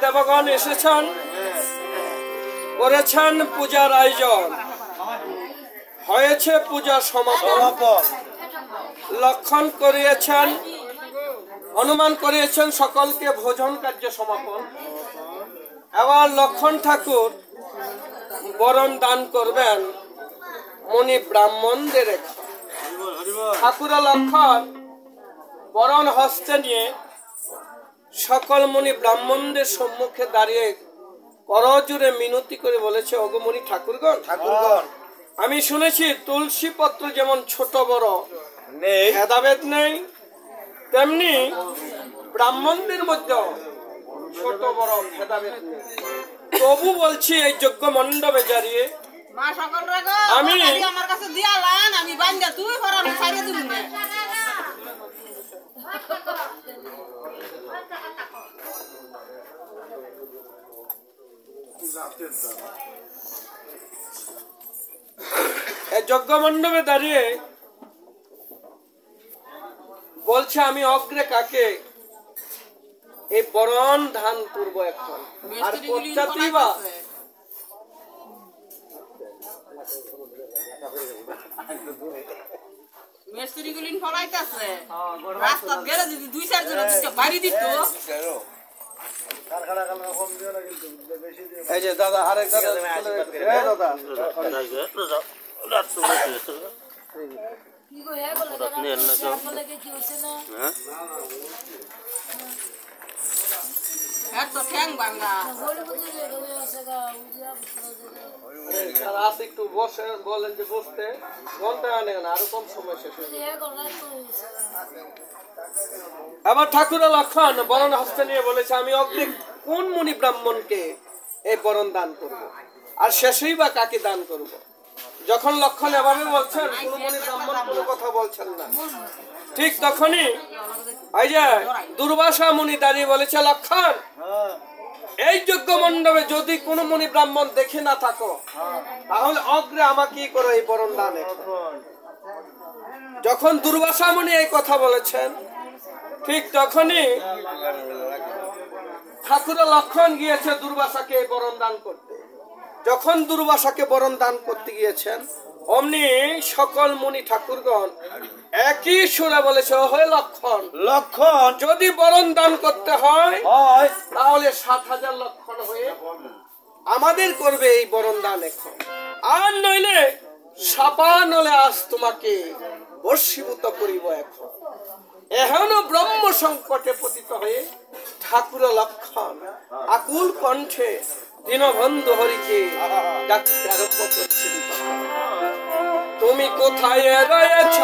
দেবগণ এসেছেন, করেছেন পূজার আয়োজন, হয়েছে পূজা সমাপন। লক্ষণ করিয়েছেন, অনুমান করিয়েছেন সকলকে ভোজন কার্য সমাপন। এবার লক্ষণ ঠাকুর বরণ দান করবেন মুনি ব্রাহ্মণদের। ঠাকুর লক্ষণ বরণ হস্তে নিয়ে সকল মুনি ব্রাহ্মণদের সম্মুখে দাঁড়িয়ে করজোড়ে মিনতি করে বলেছে, ওগো মুনি ঠাকুরগণ, আমি শুনেছি তুলসী পত্র যেমন ছোট বড় ভেদাভেদ নেই, তেমনি ব্রাহ্মণদের মধ্যে ছোট বড় ভেদাভেদ নেই। তবু বলছি এই যজ্ঞ মণ্ডপে দাঁড়িয়ে আমি যজ্ঞ মণ্ডপে দাঁড়িয়ে বলছে, আমি অগ্রে কাকে এই বরণ ধান করবো এখন, আর পশ্চাতেই বা মিস্ত্রি গুলিন ফলাইতাছে রাস্তা গেলে যদি 2-4 জন দিতে বাড়ি দিত। এই যে দাদা আরেক দাদা, এই দাদা কি গো হে বলে দাদা বলে কি হইছে না? হ্যাঁ এত ঠ্যাং ভাঙা বলে বুঝে গেছে আছে গা উজিয়া আর আজ একটু বসে বলেন যে বসতে ঘন্টা আনে না, আরো কম সময় শেষ হয়ে হে গলা তো হইছে। আবার ঠাকুর লক্ষণ বরণ হস্তে নিয়ে বলেছে, আমি অগ্নি কোন মুনি ব্রাহ্মণকে এই বরণ দান করব, আর শেষেই বা কাকে দান করব। যখন লক্ষণ এভাবে বলছেন, কোন মুনি ব্রাহ্মণ কোনো কথা বলছেন না, ঠিক তখনই এই যে দুর্বাসা মুনি দাঁড়িয়ে বলেছে, লক্ষণ এই যজ্ঞ মণ্ডপে যদি কোন মুনি ব্রাহ্মণ দেখে না থাকো, তাহলে অগ্রে আমাকে করো এই বরণ দান। যখন দুর্বাসা মুনি এই কথা বলেছেন, ঠিক তখনই ঠাকুর লক্ষণ গিয়েছে দুর্বাসাকে বরণ দান করতে। যখন দুর্বাসাকে বরণ দান করতে গিয়েছেন, অমনি সকল মুনি ঠাকুরগণ একই সুরে বলেছে, হে লক্ষণ, লক্ষণ যদি বরণ দান করতে হয় তাহলে 7,000 লক্ষণ হয়ে আমাদের করবে এই বরণ দান এখন, আর নইলে সাপা নলে আজ তোমাকে বশীভূত করিব। এখন এখনো ব্রহ্ম সংকটে পতিত হয়ে ঠাকুর লক্ষণ আকুল কণ্ঠে দীনবন্ধু হরিকে ডাকতে আরম্ভ করছেন, তুমি কোথায় রয়েছ,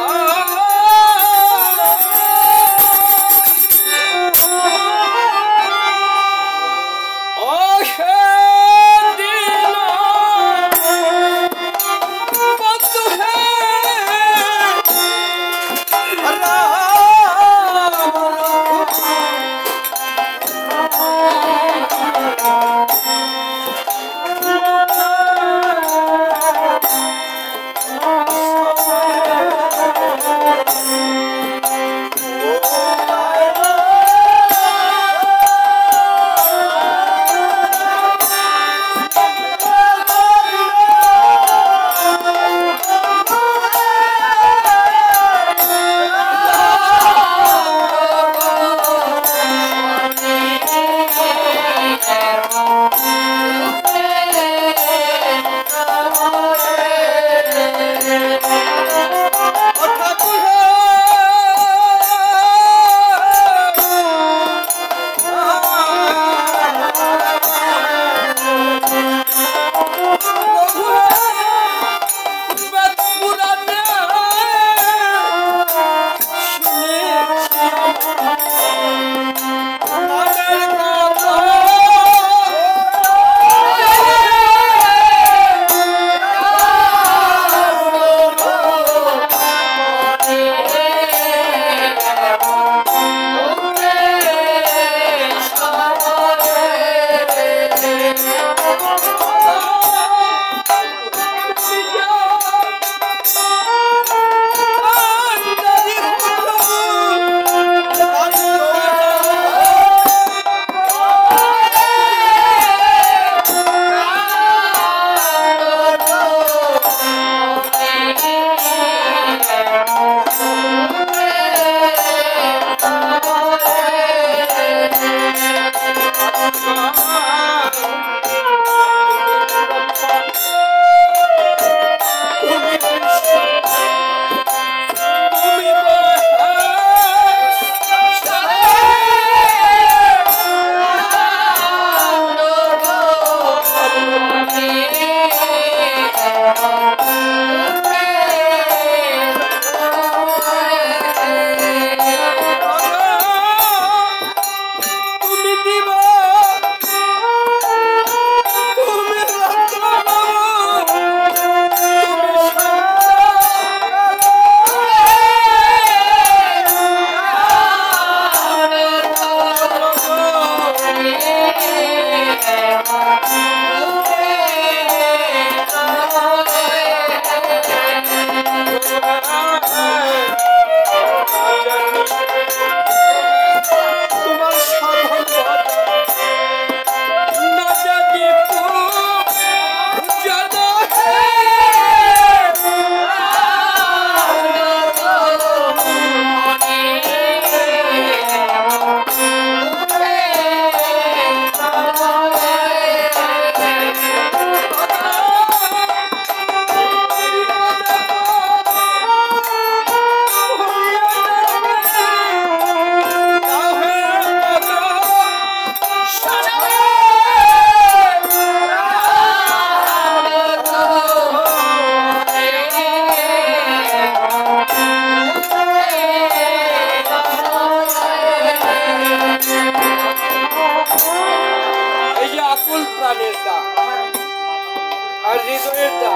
প্রেমের ডাক,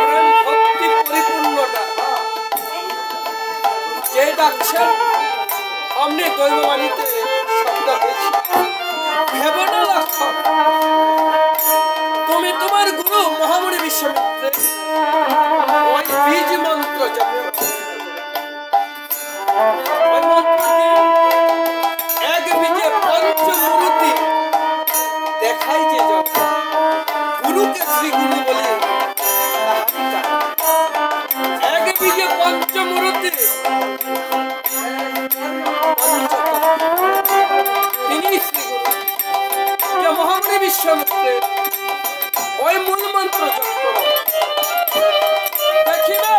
প্রেম ভক্তি পরিপূর্ণ ডাক, যে ডাকছেন অমনি দৈববাণীতে শব্দ হয়েছে, ভেব না লক্ষণ, তুমি তোমার গুরু মহামণি বিশ্বামিত্রের ওই বীজ মন্ত্র জপ করো। ওই মন্ত্রটি এক বীজে পঞ্চমূর্তি দেখাই যে জপ, গুরুকে শ্রী গুরু বলে এক বীজে পঞ্চমূর্তি, তিনি শ্রী গুরু, যে মহামণি বিশ্বামিত্রের ওই মূল মন্ত্র জপ করো, দেখিবে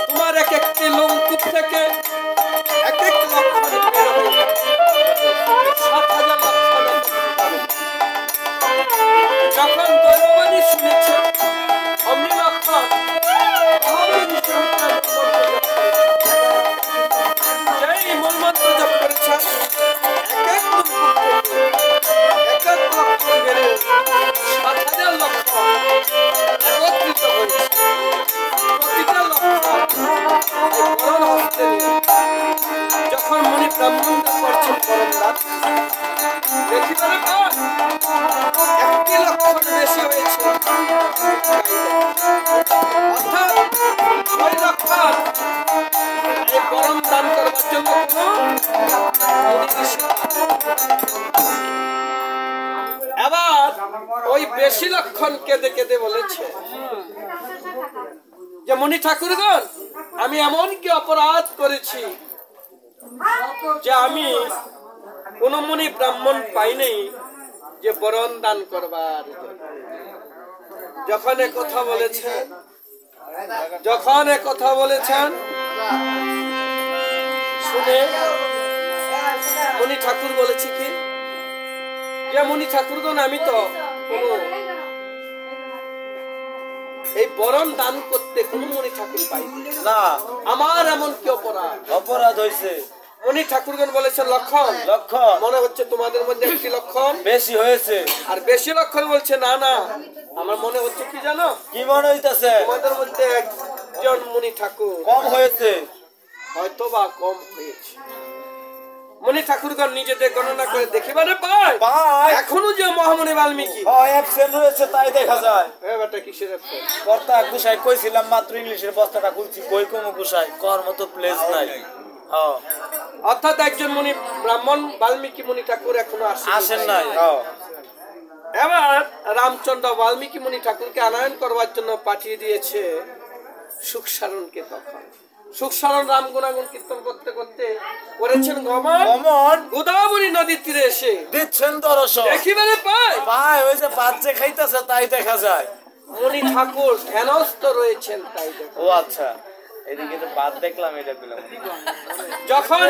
তোমার এক একটি লোমকূপ থেকে এক এক লক্ষণ বের হয়ে ৭,০০০ লক্ষণ। যখন দৈববাণী শুনেছে অমনি লক্ষণ যেই মূল মন্ত্র জপ করেছেন এক এক লোমকূপ থেকে এক এক লক্ষণ বেড়ে ৭,০০০ লক্ষণ একত্রিত হয়েছে। প্রতিটা লক্ষণ বরণ হস্তে নিয়ে যখন মুনি ব্রাহ্মণদের করছেন বরণ দান, দেখিবেন একটি লক্ষণ বেশি হয়েছে, অর্থাৎ ওই লক্ষণ এই বরণ দান করবার জন্য এবার ওই বেশি লক্ষণ কেঁদে কেঁদে বলেছে যে মুনি ঠাকুরগণ, আমি এমন কি অপরাধ করেছি যে আমি কোন মুনি ব্রাহ্মণ পাইনি যে বরণ দান করবার। যখন এ কথা বলেছেন শুনে মুনি ঠাকুর বলেছি কি যে মুনি ঠাকুরগণ, আমি তো কোনো এই বরণ দান করতে কোন মুনি ঠাকুর পাইনি না, আমার এমন কি অপরাধ হয়েছে। মুনি ঠাকুরগণ বলেছেন লক্ষণ, মনে হচ্ছে তোমাদের মধ্যে একটি লক্ষণ বেশি হয়েছে। আর বেশি লক্ষণ বলছে না না, আমার মনে হচ্ছে কি জানো, কি মনে হইতেছে, তোমাদের মধ্যে একজন মুনি ঠাকুর কম হয়েছে, হয়তো বা কম হয়েছে। মুনি ঠাকুরগণ নিজেদের গণনা করে দেখিবারে পায় এখনো যে মহামুনি বাল্মীকি অ্যাবসেন্ট রয়েছে তাই দেখা যায়। ব্যাপারটা কিসের অ্যাবসেন্ট? কর্তা গুসাই কইছিলাম মাত্র ইংলিশের বস্তাটা খুলছি, কই কম গুসাই কর মতো প্লেস নাই। অর্থাৎ একজন মুনি ব্রাহ্মণ বাল্মীকি মুনি ঠাকুর এখনো আসেন নাই। এবার রামচন্দ্র বাল্মীকি মুনি ঠাকুরকে আনয়ন করবার জন্য পাঠিয়ে দিয়েছে সুখসারণকে। তখন সুখসারণ রাম গুণাগুণ কীর্তন করতে করতে করেছেন গমন, গোদাবরী নদীর তীরে এসে দিচ্ছেন দর্শন, দেখিবারে পায় ওই যে বাচ্চা খাইতেছে তাই দেখা যায়। মুনি ঠাকুর ধ্যানস্থ রয়েছেন তাই দেখা। ও আচ্ছা, এদিকে তো বাদ দেখলাম, এটা পেলাম। যখন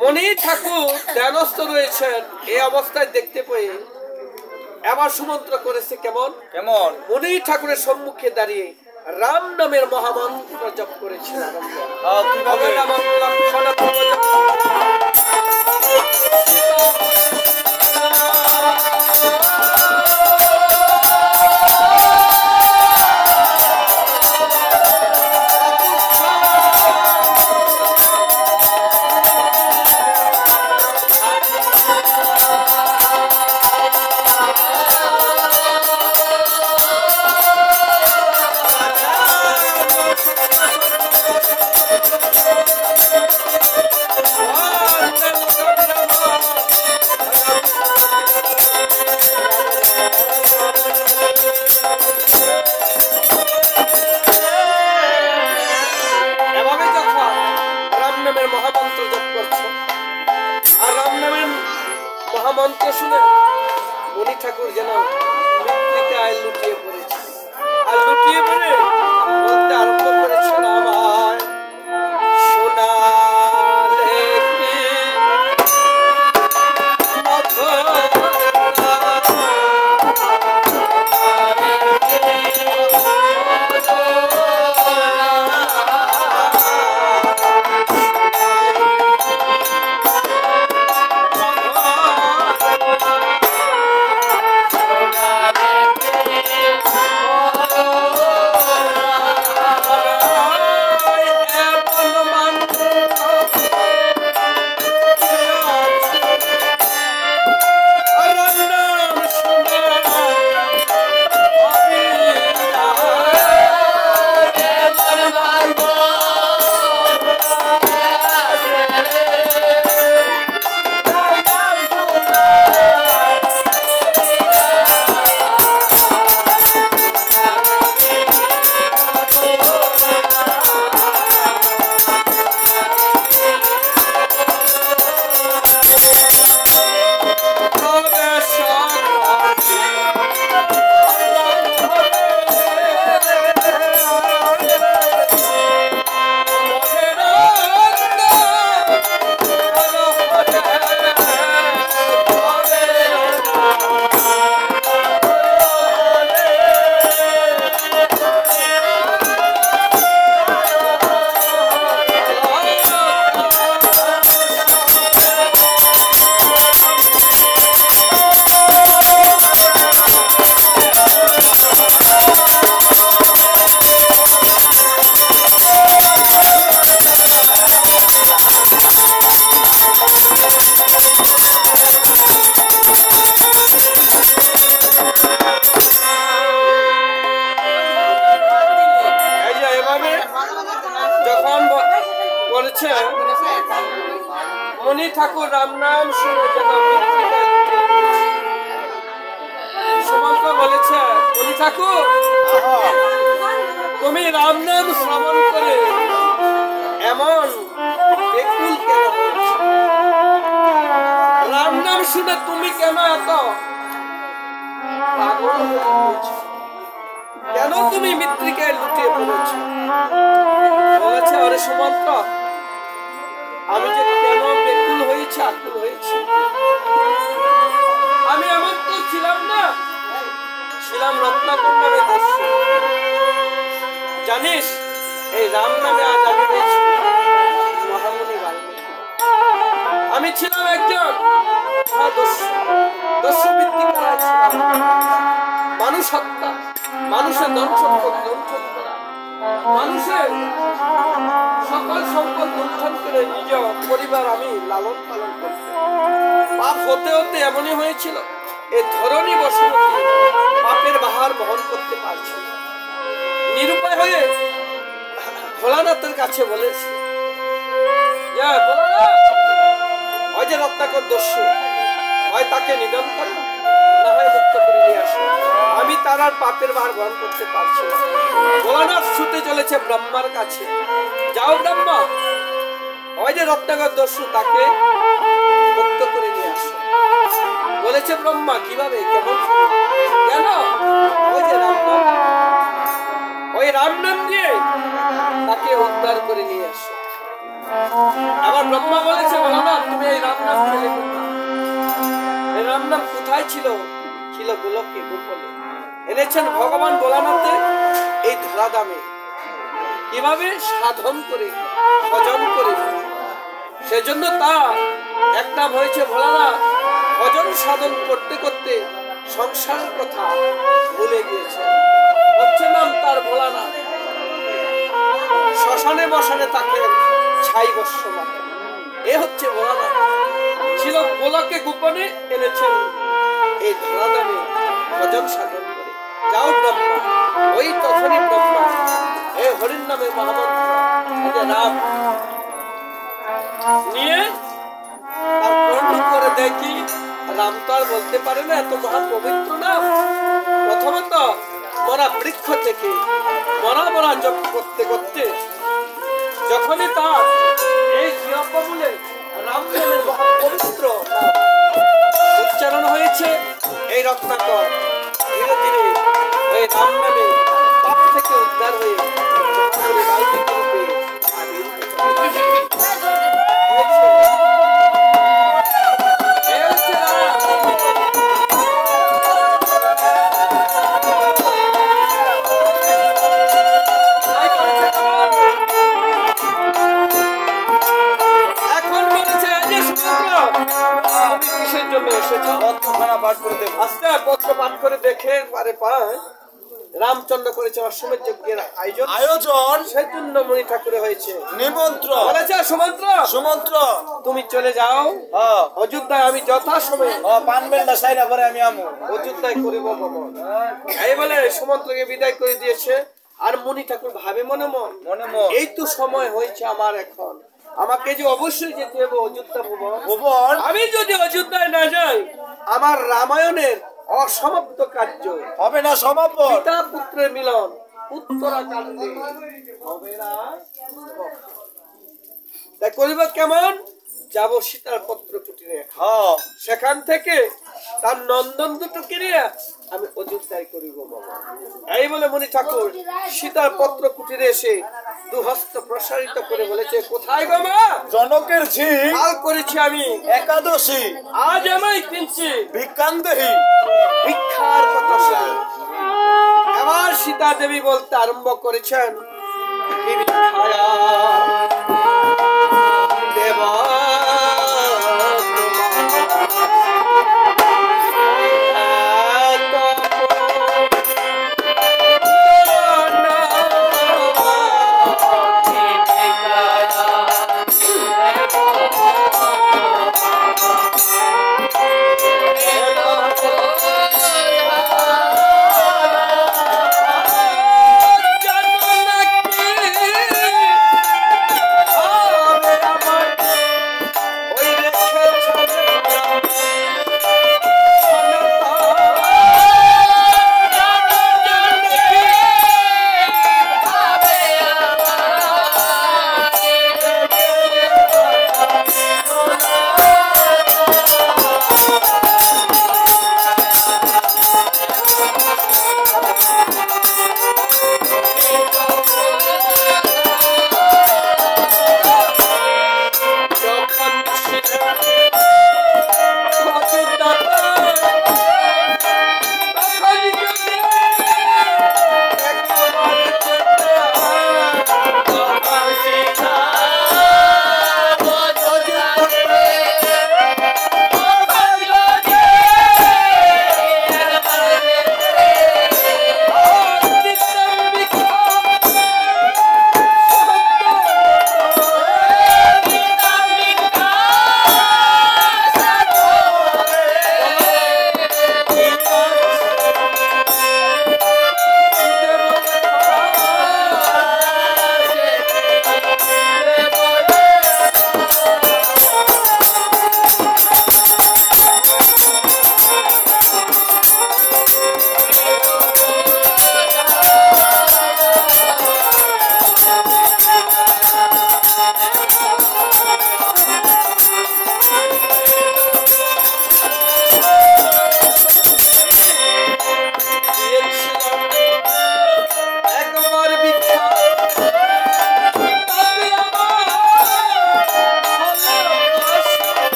মুনি ঠাকুর ধ্যানস্থ রয়েছেন এই অবস্থায় দেখতে পেয়ে এবার সুমন্ত্র করেছে। কেমন মুনি ঠাকুরের সম্মুখে দাঁড়িয়ে রাম নামের মহামন্ত্র জপ করেছিল। মহামন্ত্র শুনে মুনি ঠাকুর যেন মৃত্তিকায় লুটিয়ে পড়েছে। আর লুটিয়ে পড়ে বলতে আরম্ভ করেছেন, আমায় শোনালে কি ঠাকুর রাম নাম শুনে যেন সুমন্ত বলেছে, মণি ঠাকুর তুমি রাম নাম শ্রবণ করে এমন বেকুল কেন হয়েছ? রাম নাম শুনে তুমি কেন এত পাগল হয়ে পড়েছ? কেন তুমি মৃত্তিকায় লুটিয়ে পড়েছ? বলেছে, আরে সুমন্ত, আমি যে কেন বেকুল হয়েছি, আকুল হয়েছি, আমি এমন তো ছিলাম না, ছিলাম রত্নাকর নামে দস্যু। জানিস, এই রাম নামে আজ আমি হয়েছি মহামুনি বাল্মীকি। আমি ছিলাম একজন দস্যুবৃত্তি করাইছিলাম, মানুষ হত্যা, মানুষের দংশন করা, মানুষের সকল সম্পদ লুণ্ঠন করে নিজ পরিবার আমি লালন পালন করতে। পাপ হতে হতে এমনই হয়েছিল, এই ধরনী বসুমতী পাপের ভার বহন করতে পারছে না। নিরুপায় হয়ে ভোলানাথের কাছে বলেছে, ওই যে রত্নাকর দস্যু, হয় তাকে নিধন করো, না হয় মুক্ত করে নিয়ে আসো, আমি তার আর পাপের ভার বহন করতে পারছি না। ভোলানাথ ছুটে চলেছে ব্রহ্মার কাছে। যাও ব্রহ্মা, ওই যে রত্নাকর দস্যু, তাকে মুক্ত করে নিয়ে আসো। বলেছে ব্রহ্মা, কিভাবে, কেমন, কেন? ওই যে রাম নাম, ওই রাম নাম দিয়ে তাকে উদ্ধার করে নিয়ে আসো। আবার ব্রহ্মা বলেছে, ভোলানাথ, তুমি এই রাম নাম পেলে কোথায়? এই রাম নাম কোথায় ছিল? ছিল গোলকে গোপনে, এনেছেন ভগবান ভোলানাথে এই ধরাধামে। কিভাবে? সাধন করে, ভজন করে। সেজন্য তার এক নাম হয়েছে ভোলানাথ। ভজন সাধন করতে করতে সংসারের কথা ভুলে গিয়েছে, হচ্ছে নাম তার ভোলানাথ। শ্মশানে মশানে তাকে ছাই বস্য মাথা, এ হচ্ছে ভোলানাথ। ছিল গোলকে গোপনে, এনেছেন এই ধরাধামে ভজন সাধন করে। যাও ব্রহ্মা, ওই তখনই ব্রহ্মা এই হরির নামে মহামন্ত্র রাম নিয়ে তার পূর্ণ করে দেখি। রাম তো আর বলতে পারে না, এত মহা পবিত্র নাম। প্রথমত মরা বৃক্ষ থেকে মরা মরা জপ করতে করতে যখনই তার এই বলে রাম নামের মহা পবিত্র উচ্চারণ হয়েছে, এই রত্নাকর ধীরে ধীরে ওই রাম নামে পাপ থেকে উদ্ধার হয়ে বাল্মীকি রূপে রামচন্দ্র করেছে অশ্বমেধ যজ্ঞের আয়োজন সেজন্য মণি ঠাকুরে হয়েছে নিমন্ত্রণ। বলেছে, সুমন্ত্র তুমি চলে যাও অযোধ্যায়, আমি যথাসময়ে পানবেলা সাইরা পরে আমি আমু অযোধ্যায় করিব ভ্রমণ। এই বলে সুমন্ত্রকে বিদায় করে দিয়েছে। আর মণি ঠাকুর ভাবে মনে মন, এই তো সময় হয়েছে আমার, এখন আমাকে যে অবশ্যই যেতে হবে অযোধ্যা ভুবন। আমি যদি অযোধ্যায় না যাই, আমার রামায়ণের অসমাপ্ত কার্য হবে না সমাপন। পিতা পুত্রের মিলন উত্তরাকাণ্ডে হবে না। তাই করিব কেমন? যাব সীতার পত্র কুটিরে, সেখান থেকে তার নন্দন দুটো কিনে আমি অযোধ্যায় করিব বাবা। এই বলে মণি ঠাকুর সীতার পত্র কুটিরে এসে দুহস্ত প্রসারিত করে বলেছে, কোথায় গো মা? জনকের ঝি কাল করেছি আমি একাদশী, আজ আমায় কিনছি ভিক্ষান্দেহি, ভিক্ষার কথা শুনে এবার সীতা দেবী বলতে আরম্ভ করেছেন, কি ভিক্ষায়া দেবা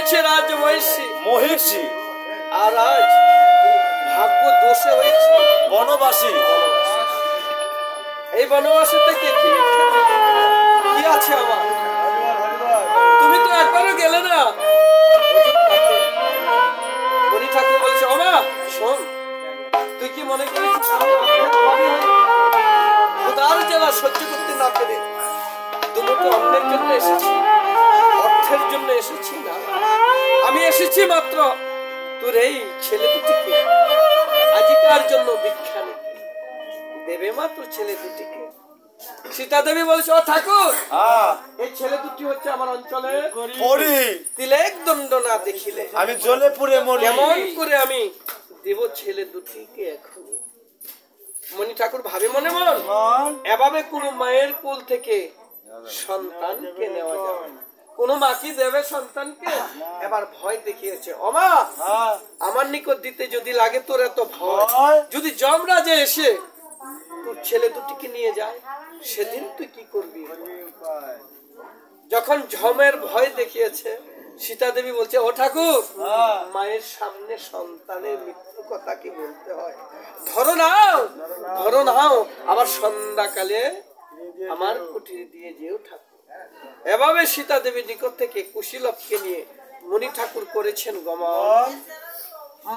হয়েছে রাজমহিষী, মহিষী, আর আজ ভাগ্য দোষে হয়েছে বনবাসী। এই বনবাসী থেকে কি আছে আমার? তুমি তো একবারও গেলে না। মণি ঠাকুর বলছে, ওমা শোন, তুই কি মনে করিস উদার জ্বালা সহ্য করতে না পেরে দুটো অন্যের জন্য এসেছি, অর্থের জন্য এসেছি না। আমি এসেছি মাত্র তোর এই ছেলে দুটিকে আজিকার জন্য ভিক্ষা নিতে দেবে, মাত্র ছেলে দুটিকে। সীতা দেবী বলছে, ও ঠাকুর, এই ছেলে দুটি হচ্ছে আমার অঞ্চলে তিলেক দণ্ড না দেখিলে আমি জ্বলে পুড়ে মরি। কেমন করে আমি দেব ছেলে দুটিকে এখন? মণি ঠাকুর ভাবে মনে মন, এভাবে কোন মায়ের কোল থেকে সন্তানকে নেওয়া যাবে? কোন মা কি দেবে সন্তানকে? এবার ভয় দেখিয়েছে, ওমা আমার নিকট দিতে যদি লাগে তোর এত ভয়, যদি যমরাজে এসে তোর ছেলে দুটিকে নিয়ে যায়, সেদিন তুই কি করবি? যখন ঝমের ভয় দেখিয়েছে, সীতা দেবী বলছে, ও ঠাকুর, মায়ের সামনে সন্তানের মৃত্যু কথা কি বলতে হয়? ধরো নাও, ধরো নাও, আবার সন্ধ্যাকালে আমার কুঠির দিয়ে যেও ঠাকুর। এভাবে সীতা দেবীর নিকট থেকে কুশীলবকে নিয়ে মণি ঠাকুর করেছেন গমন।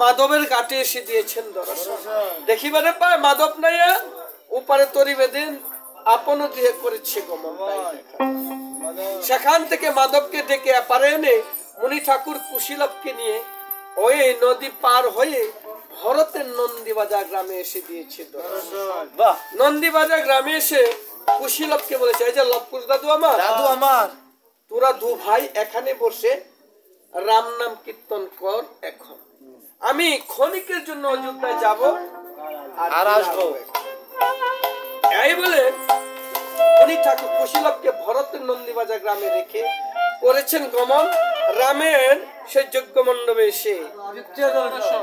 মাধবের ঘাটে এসে দিয়েছেন দর্শন। দেখিবারে পায় মাধব নাইয়া উপারে তরি বেদিন আপন দিয়ে করেছে গমন। সেখান থেকে মাধবকে ডেকে পারে এনে মণি ঠাকুর কুশীলবকে নিয়ে ওই নদী পার হয়ে ভরতের নন্দীবাজার গ্রামে এসে দিয়েছে দর্শন। নন্দীবাজার গ্রামে এসে কুশীলবকে বলেছে, এই যে লবকুশ দাদু আমার, তোরা দু ভাই এখানে বসে রাম নাম কীর্তন কর। এখন আমি ক্ষণিকের জন্য অযোধ্যায় যাব আর আসবো। এই বলে মণি ঠাকুর কুশীলবকে ভরতের নন্দীবাজার গ্রামে রেখে করেছেন গমন। রামের সে যজ্ঞ মণ্ডপে এসে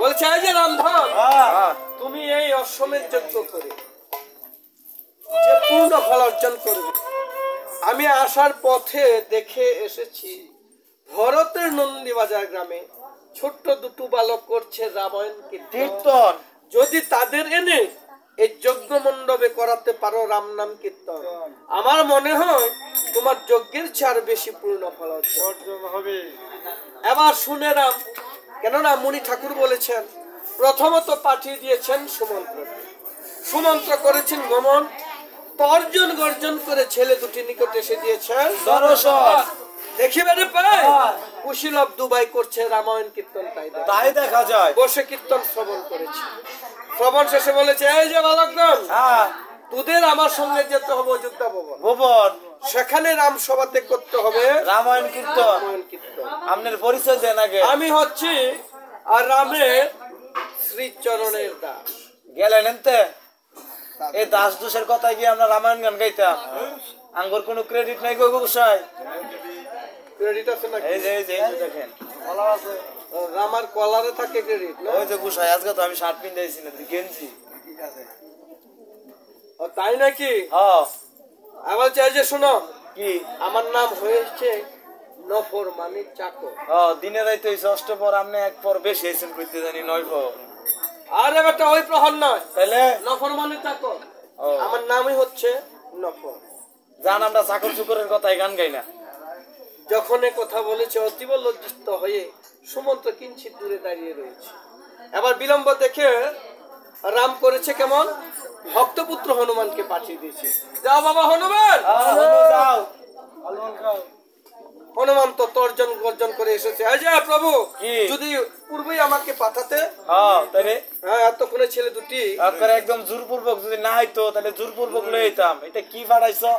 বলছে, এই যে রামধন, তুমি এই অশ্বমেধ যজ্ঞ করে যে পূর্ণ ফল অর্জন করবে। আমি আসার পথে দেখে এসেছি ভরতের নন্দীবাজার গ্রামে ছোট্ট দুটো বালক করছে রামায়ণ কীর্তন। যদি তাদের এনে এই যজ্ঞ মণ্ডপে করাতে পারো রাম নাম কীর্তন, আমার মনে হয় তোমার যজ্ঞের চেয়ে বেশি পূর্ণ ফল অর্জন হবে। এবার শুনে রাম, কেননা মণি ঠাকুর বলেছেন, প্রথমত পাঠিয়ে দিয়েছেন সুমন্ত্র, সুমন্ত্র করেছেন গমন। তর্জন গর্জন করে ছেলে দুটি নিকট এসে দিয়েছেন দর্শন। দেখিবারে পায় কুশীলব দুবাই করছে রামায়ণ কীর্তন, তাই দেখা যায়। বসে কীর্তন শ্রবণ করেছে। শ্রবণ শেষে বলেছে, এই যে বালকগণ, তোদের আমার সঙ্গে যেতে হবে অযোধ্যা ভবন, সেখানে রাম সভাতে করতে হবে রামায়ণ কীর্তন। আপনার পরিচয় দেন আগে। আমি হচ্ছি আর রামের শ্রীচরণের দাস। গেলেন এনতে এই দাস দোষের কথা গিয়ে আমরা রামায়ণ গান গাইতাম। আঙ্গুর কোনো ক্রেডিট নাই গো গোসাই। ক্রেডিট আছে না? এই যে দেখেন কলা আছে, রামার কলারে থাকে ক্রেডিট না? ওই যে গোসাই, আজকে তো আমি শার্ট পিন্দাইছি না, গেঞ্জি। ঠিক আছে, ও তাই নাকি? হ্যাঁ। আবার চাই যে শোনো, কি আমার নাম হয়েছে নফর, মানে চাকর। দিনে রাইতে হইছে অষ্টপর, আপনি এক পর বেশি হয়েছেন কইতে জানি 9 পর। আরে বেটা ওই প্রহর নয়, তাহলে নফর মানে চাকর। আমার নামই হচ্ছে নফর। জান আমরা চাকর চুকরের কথাই গান গাই না। যখন এ কথা বলেছে অতীব লজ্জিত হয়ে সুমন্ত্র কিঞ্চিত দূরে দাঁড়িয়ে রয়েছে। এবার বিলম্ব দেখে রাম করেছে কেমন, ভক্তপুত্র হনুমানকে পাঠিয়ে দিয়েছে, যাও বাবা হনুমান, যাও। হনুমান তো তর্জন গর্জন করে এসেছে, এই যে প্রভু, যদি পূর্বেই আমাকে পাঠাতে, এতক্ষণে ছেলে দুটি একদম জোরপূর্বক যদি না হইতো তাহলে জোরপূর্বক লয়ে যেতাম। এটা কি পাঠাইছো?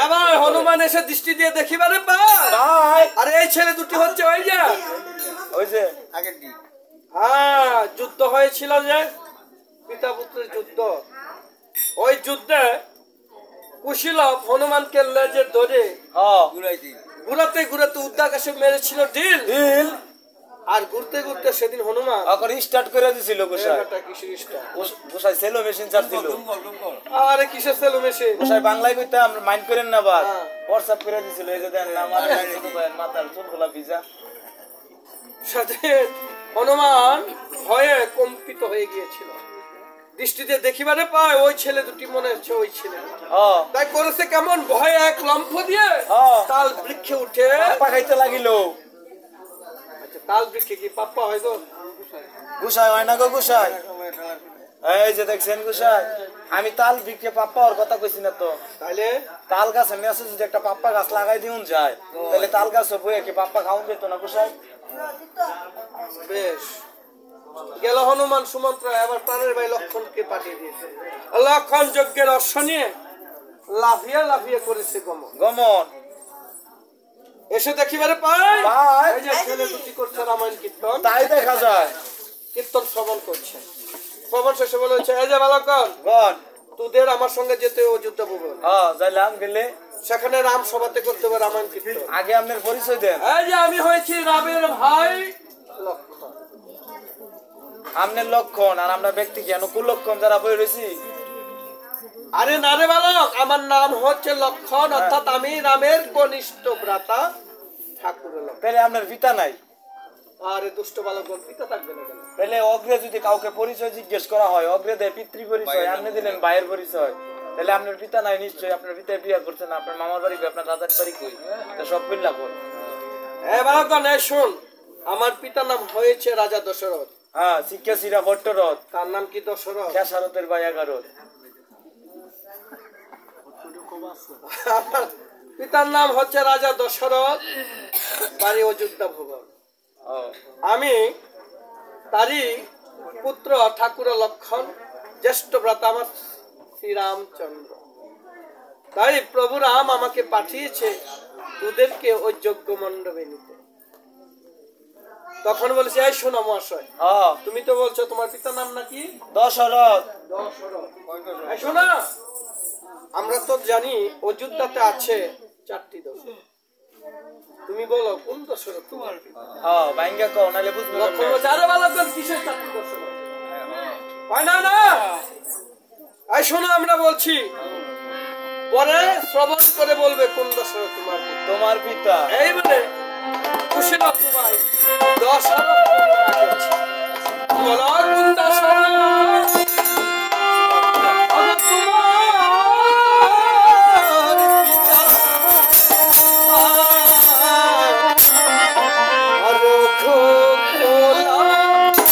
এবার হনুমান এসে দৃষ্টি দিয়ে দেখিবারে পায়, আরে এই ছেলে দুটি হচ্ছে ওই যে আগের দিন যুদ্ধ হয়েছিল, যে পিতা পুত্রের যুদ্ধ। ওই যুদ্ধে কুশীলব হনুমানকে লেজে ধরে ঘুরাতে ঘুরাতে উদ্যাকাশে মেরেছিল ঢিল। আর ঘুরতে ঘুরতে সেদিন হনুমান এখন স্টার্ট করে দিছিল গোসাই একটা কিসের স্টার গোসাই সেলো মেশিন চাচ্ছিল আরে কিসের সেলো মেশে গোসাই বাংলায় কইতাম মাইন্ড করেন না বাদ হ্যাঁ। হোয়াটসঅ্যাপ করে দিছিল এই যে দেন না আমার ছোট ভাইয়ের মাথার চুলগুলা ভিজা সাথে হনুমান ভয়ে কম্পিত হয়ে গিয়েছিল দৃষ্টিতে দেখিবারে পায় ওই ছেলে দুটি মনে হচ্ছে ওই ছেলে হ্যাঁ তাই করেছে কেমন ভয়ে এক লম্ফ দিয়ে হ্যাঁ। তাল বৃক্ষে উঠে পাপা খাইতে লাগিল আচ্ছা তাল বৃক্ষে কি পাপ্পা হয় গো গোসাই হয় না গো গোসাই এই যে দেখছেন গোসাই আমি তাল বিক্রে পাপ্পা ওর কথা কইছি না তো তাইলে তাল গাছের মেসে যদি একটা পাপ্পা গাছ লাগাই দিউন যায় তাহলে তাল গাছ বইয়ে কি পাপ্পা খাওয়ান যেত না গোসাই বেশ গেল হনুমান সুমন্ত্র আবার প্রাণের ভাই লক্ষণকে পাঠিয়ে দিয়েছে লক্ষণ যজ্ঞের অশ্ব নিয়ে লাফিয়ে লাফিয়ে করেছে গমন গমন এসে দেখিবারে পায় পায়। এই যে ছেলে দুটি করছে রামায়ণ কীর্তন তাই দেখা যায় কীর্তন শ্রবণ করছে শ্রবণ শেষে বলে হচ্ছে এই যে বালকগণ গন তোদের আমার সঙ্গে যেতে অযোধ্যা ভুবন হ্যাঁ যাইলাম গেলে সেখানে রাম সভাতে করতে হবে রামায়ণ কীর্তন আগে আপনার পরিচয় দেন এই যে আমি হয়েছি রামের ভাই লক্ষণ আপনার লক্ষণ আর আমরা ব্যক্তি কেন কুলক্ষণ যারা বই রয়েছি আরে না রে বালক আমার নাম হচ্ছে লক্ষণ অর্থাৎ আমি রামের কনিষ্ঠ ভ্রাতা ঠাকুরের লক্ষণ তাহলে আপনার পিতা নাই আরে দুষ্ট বালকগণ পিতা থাকবে না কেন তাহলে অগ্রে যদি কাউকে পরিচয় জিজ্ঞেস করা হয় অগ্রে দেয় পিতৃ পরিচয় আপনি দিলেন ভাইয়ের পরিচয় তাহলে আপনার পিতা নাই নিশ্চয়ই আপনার পিতা বিয়ে করছেন আপনার মামার বাড়ি কই, আপনার দাদার বাড়ি কই তা সব মিল্লা কোন এ বালকগণ এ শোন আমার পিতার নাম হয়েছে রাজা দশরথ হ্যাঁ শিক্ষা শিরা ভট্টরথ তার নাম কি দশরথ খেসারতের ভাই 11 আমার পিতার নাম হচ্ছে রাজা দশরথ বাড়ি অযোধ্যা ভুবন ও আমি তারই পুত্র ঠাকুর লক্ষণ জ্যেষ্ঠ ভ্রাতা আমার শ্রীরামচন্দ্র তাই প্রভু রাম আমাকে পাঠিয়েছে তোদেরকে ওই যজ্ঞ মণ্ডপে নিতে তখন বলেছে এই শোনো মহাশয় হ্যাঁ তুমি তো বলছো তোমার পিতার নাম নাকি দশরথ দশরথ এই শোনো আমরা তো জানি অযোধ্যাতে আছে 4টি দশরথ তুমি বলো কোন দশরথ তোমার পিতা হ্যাঁ বাইঙ্গা কও নালে বুঝবো লক্ষণ বলছে, আরে বালকগণ, কিসের 4টি দশরথ? হয় না না এই শোনো আমরা বলছি পরে শ্রবণ করে বলবে কোন দশরথ তোমার পিতা। তোমার পিতা এইবারে খুশি না তোমার দশরথ বলো কোন দশরথ আগে তোমার পিতা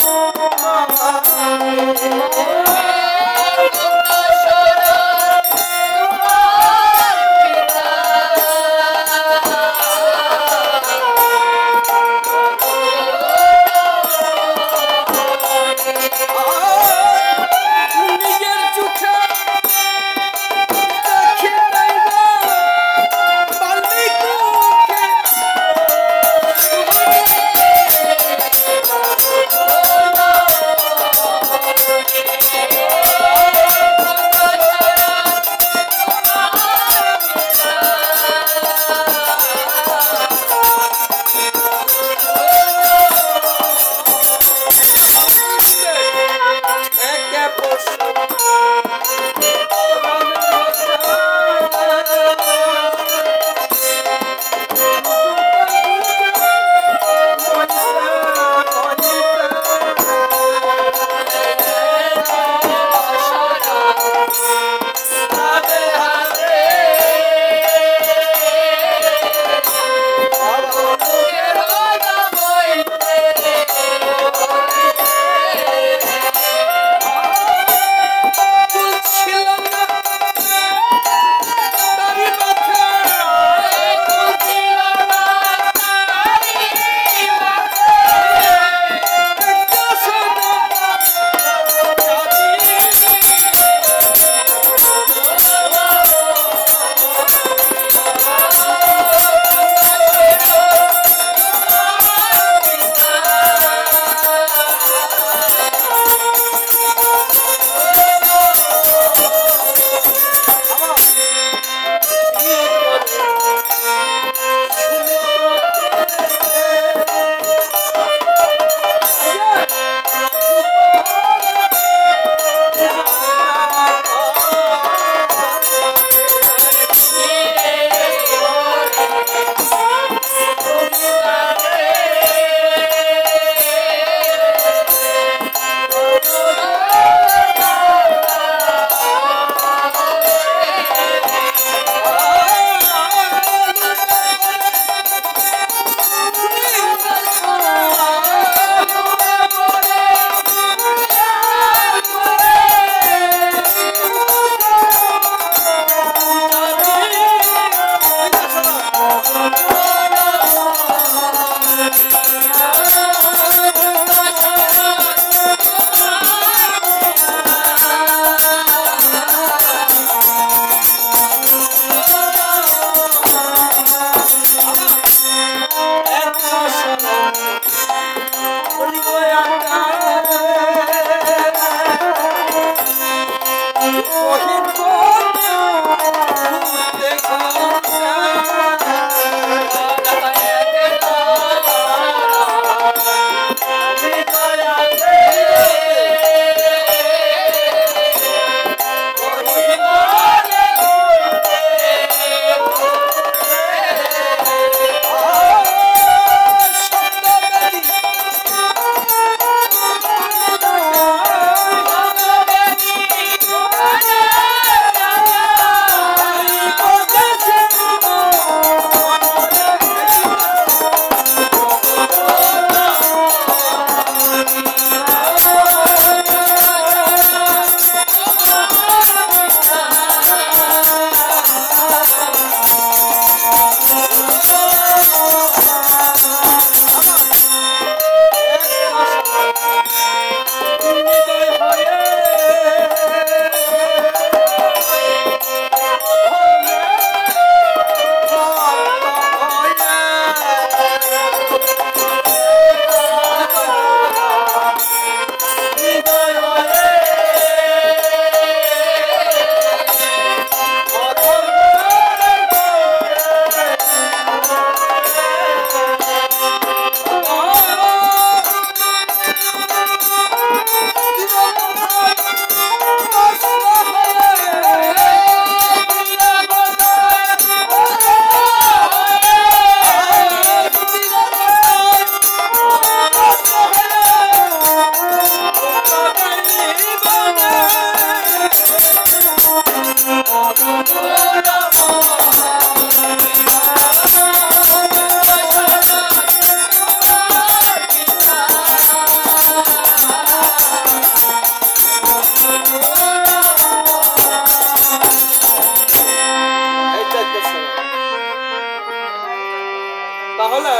তাহলে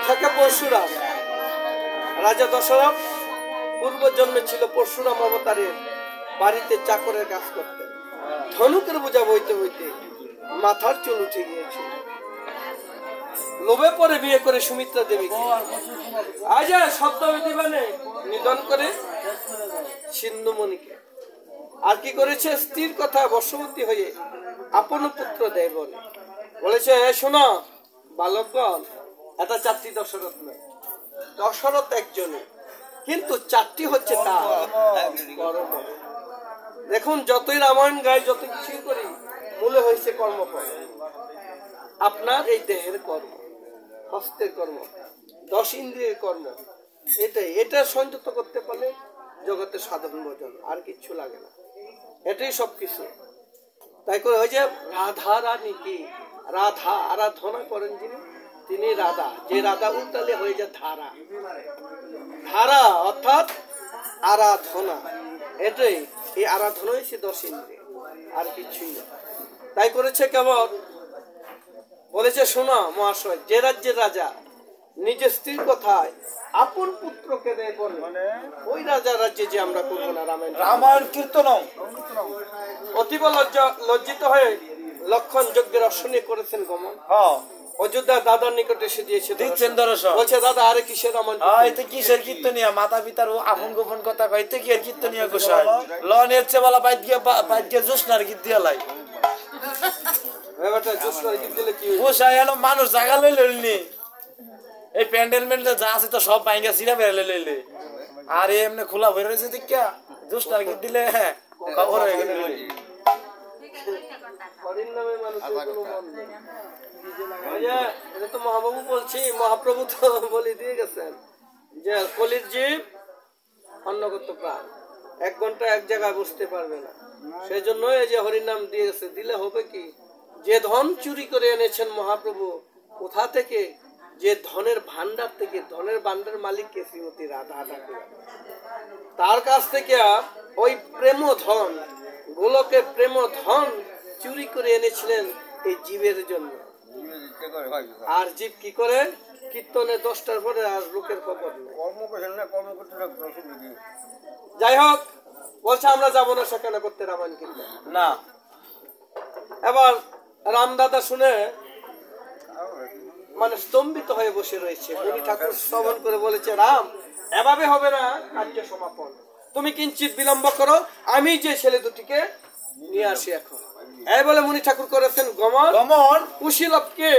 থাকে পরশুরাম। রাজা দশরথ পূর্ব জন্মে ছিল পরশুরাম অবতারের বাড়িতে চাকরের কাজ করতেন। ধনুকের বোঝা বইতে বইতে মাথার চুল উঠে গিয়েছিল। লোভে পরে বিয়ে করে সুমিত্রা দেবীকে আজ সপ্তমী মানে নিধন করে সিন্ধুমণিকে। আর কি করেছে? স্ত্রীর কথা বশবর্তী হয়ে আপন পুত্র দেয় বলে বলেছে, শোনো বালকগণ, এটা 4টি দশরথ নয়, দশরথ একজনে, কিন্তু 4টি হচ্ছে তার কর্ম। দেখুন, যতই রামায়ণ গাই, যত কিছু করি, মূলে হয়েছে কর্মফল। আপনার এই দেহের কর্ম, হস্তের কর্ম, 10 ইন্দ্রিয়ের কর্ম, এটা সংযত করতে পারলে জগতে সাধারণ ভোজন, আর কিচ্ছু লাগে না, এটাই সবকিছু। তাই করে ওই যে রাধা রানী, কি রাধা আরাধনা করেন যিনি, তিনি রাধা। যে রাধা উল্টালে হয়ে যায় ধারা। ধারা অর্থাৎ আরাধনা, এটাই এই আরাধনা হয়েছে 10 ইন্দ্রিয়, আর কিছুই না। তাই করেছে কেমন? বলেছে, শোনা মহাশয়, যে রাজ্যের রাজা নিজের স্ত্রীর কথায় আপন পুত্রকে দেয় বলে, ওই রাজা রাজ্যে যে আমরা করবো না রামায়ণ কীর্তন। অতীব লজ্জিত হয়ে লক্ষণ যজ্ঞের অশ্বনী করেছেন গমন। অযোধ্যা দাদার নিকটে এসে দিয়েছে, বলছে, দাদা আরে কিসের রামায়ণ, কিসের কীর্তনীয়? মাতা পিতার আপন গোপন কথা কইতে কি আর কীর্তনীয় গোসাই লনের চেয়ে বলা বাইত গিয়ে জোসনার গীত দিয়া লাই গোসাই এলো মানুষ জায়গা লই লইনি। এই প্যান্ডেল মেন্ডেল যা আছে তো সব বাইঙ্গা সিরা বেড়ে লইলে, আর এমনি খোলা হয়ে রয়েছে দেখা জোসনার গীত দিলে খবর হয়ে গেল। মহাবাবু বলছি, মহাপ্রভু তো বলে দিয়ে গেছেন যে কলির জীব অন্নগত প্রাণ, 1 ঘন্টা এক জায়গায় বসতে পারবে না। সেই জন্য এই যে হরিনাম দিয়ে গেছে, দিলে হবে কি? যে ধন চুরি করে এনেছেন মহাপ্রভু, কোথা থেকে? যে ধনের ভান্ডার থেকে, ধনের ভান্ডার মালিককে শ্রীমতী রাধা ঠাকুর, তার কাছ থেকে ওই প্রেম ধন, গোলকের প্রেম ধন চুরি করে এনেছিলেন এই জীবের জন্য। আর জীব কি করে? কীর্তনে 10টার পরে আর লোকের খবর নেই। যাই হোক, বলছে আমরা যাবো না সেখানে করতে রামায়ণ কীর্তন না। এবার রামদাদা শুনে মানে স্তম্ভিত হয়ে বসে রয়েছে। মুনি ঠাকুর শ্রবণ করে বলেছে, রাম, এভাবে হবে না কার্য সমাপন, তুমি কিঞ্চিত বিলম্ব করো, আমি যে ছেলে দুটিকে নিয়ে আসি এখন। এই বলে মুনি ঠাকুর করেছেন গমন। কুশীলবকে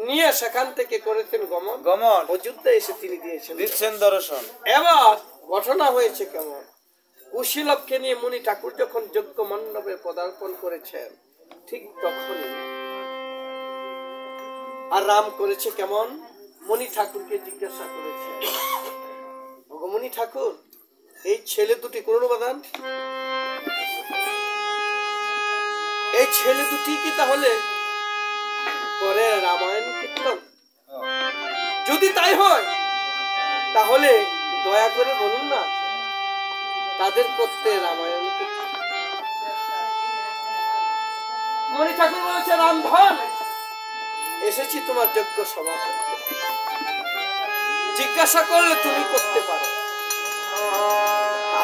নিয়ে সেখান থেকে করেছেন গমন। অযোধ্যা এসে তিনি দিচ্ছেন দর্শন। এবার ঘটনা হয়েছে কেমন? কুশীলবকে নিয়ে মুনি ঠাকুর যখন যজ্ঞ মণ্ডপে পদার্পণ করেছেন, ঠিক তখনই আর রাম করেছে কেমন? মুনি ঠাকুরকে জিজ্ঞাসা করেছে, মুনি ঠাকুর, এই ছেলে দুটি করুণবাদান, এই ছেলে দুটি কি তাহলে করে রামায়ণ কীর্তন? যদি তাই হয় তাহলে দয়া করে বলুন না তাদের করতে রামায়ণ কীর্তন। মুনি ঠাকুর বলেছে, রামধন, এসেছি তোমার যজ্ঞ সভা করতে, জিজ্ঞাসা করলে তুমি করতে পারো,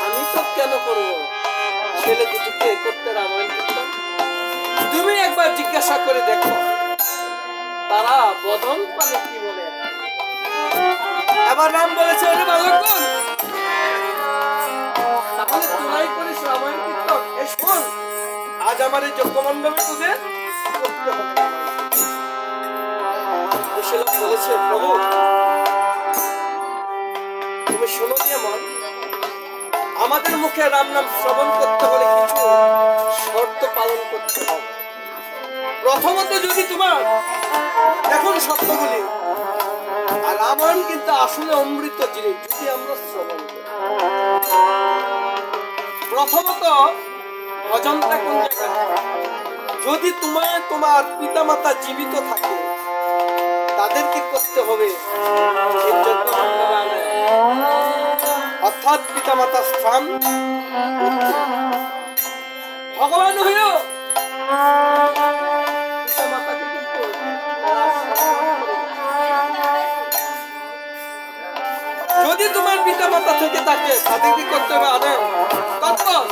আমি তো কেন করবো ছেলে দুটিকে করতে রামায়ণ কীর্তন? তুমি একবার জিজ্ঞাসা করে দেখো তারা বদন পালে কি বলে। এবার রাম বলেছে, ওরে বালকগণ, তাহলে তোরাই করিস রামায়ণ কীর্তন। এই শোন, আজ আমার এই যজ্ঞ মণ্ডপে তোদের করতে হবে। বলেছে, প্রভু তুমি শোনো যেমন, আমাদের মুখে রাম নাম শ্রবণ করতে হলে কিছু শর্ত পালন করতে হবে। প্রথমত, যদি তোমার দেখুন শব্দগুলি, আর রামায়ণ কিন্তু আসলে অমৃত জিনিস, যদি আমরা শ্রবণ করি। প্রথমত, ভজনটা কোন জায়গায়? যদি তোমার পিতা মাতা জীবিত থাকে, তাদেরকে করতে হবে অর্থাৎ পিতা মাতার স্থান। ভগবান হইও পিতা মাতাকে কিন্তু যদি তোমার পিতা মাতা থেকে থাকে তাদের কি করতে হবে আদম? তখন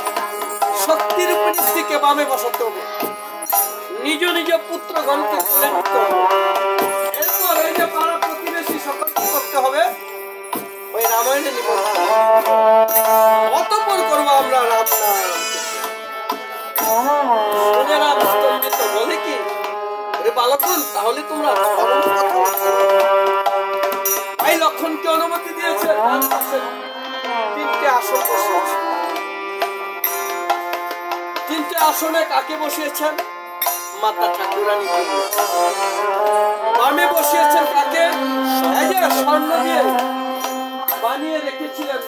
শক্তির উপর স্ত্রীকে বামে বসাতে হবে, নিজ নিজ পুত্রগণকে কোলে নিতে হবে। এরপর এই যে পাড়া প্রতিবেশী সকলকে করতে হবে ওই রামায়ণে নিমন্ত্রণ। অতঃপর করবো আমরা রাম নাম। শুনেরা স্তম্ভিত বলে কি, রে বালকগণ, তাহলে তোমরা ভাই লক্ষণকে অনুমতি দিয়েছে। তার পাশে 3টে আসন বসিয়েছে। 3টে আসনে কাকে বসিয়েছেন? মাতা ঠাকুরানী। বামে বসিয়েছেন কাকে? এই যে স্বর্ণ দিয়ে বানিয়ে রেখেছিলেন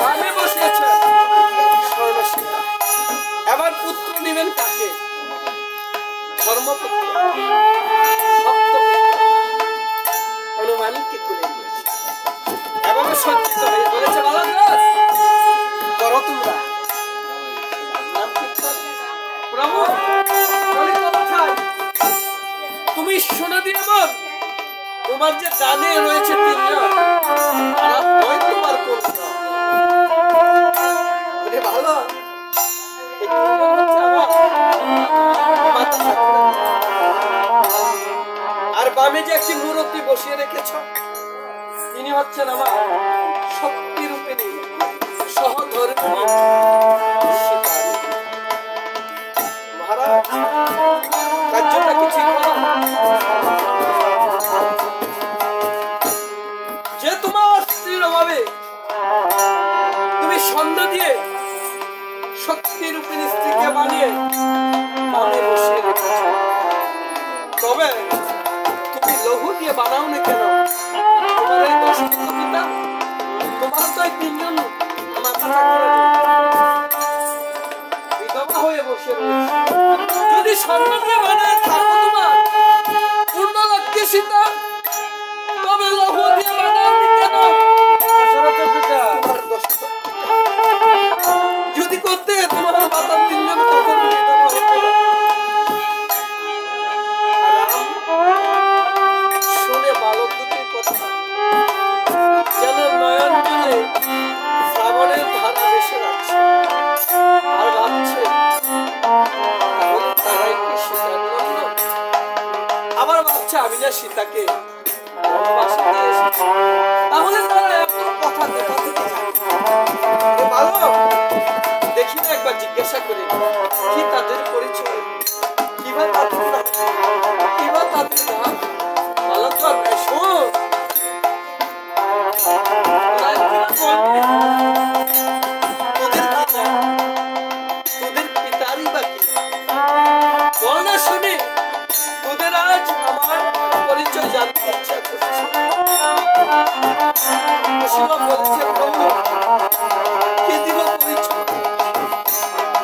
বামে বসিয়েছেন স্বর্ণশিলা। এবার পুত্র নেবেন কাকে? ধর্মপুত্র হনুমানকে তুলে নিয়েছে। এভাবে সজ্জিত হয়ে বলেছে, বালকগণ, করো তোমরা নাম কীর্তন। প্রভু তুমি শোনা দিয়ে বল, তোমার যে ডানে রয়েছে 3 জন, তারা হয় তোমার কোন ভালো? এই 3 জন হচ্ছে আমার মাতা ঠাকুরানী। আর বামে যে একটি মূর্তি বসিয়ে রেখেছ, তিনি হচ্ছেন আমার শক্তি রূপিণী সহধর্মিণী সীতা। মহারাজ, কার্যটা কি ঠিক হলো? যে তোমার স্ত্রীর অভাবে তুমি সন্ধ্যা দিয়ে শক্তি রূপিণী স্ত্রীকে বানিয়ে বামে বসিয়ে রেখেছ, তবে তুমি লঘু দিয়ে বানাও না কেন? তোমার এই দশরথ পিতা, তোমার তো এই 3 জন মাতা ঠাকুরানী বিধবা হয়ে বসে রয়েছে। যদি স্বর্ণ দিয়ে বানায় থাকো তোমার পূর্ণ লক্ষ্মী সীতা, তবে লঘু দিয়ে বানাও কেন? দশরথ পিতা, তোমার দশরথ যদি করতে তোমার মাতা 3 জন কখন বিধবা হতো? শুনে বালক দুটির কথা যেন নয়ন জলে শ্রাবণের ধারা ভেসে যাচ্ছে। আর ভাবছে তারাই কি সীতার নন্দন? আবার ভাবছে আমি না সীতাকে ভালোবাসা দিয়ে এসেছি, তাহলে তারা এত কথা কোথা থেকে জানে? বালক, দেখি না একবার জিজ্ঞাসা করে কি তাদের পরিচয়, কিবা তাদের নাম, কিবা তাদের নাম। বালকগণ, শোন, তোদের পিতারই বাকি বল না শুনি, তোদের আজ আমার পরিচয় জানতে ইচ্ছা করছে। বলছে, প্রভু কি দিব পরিচয়?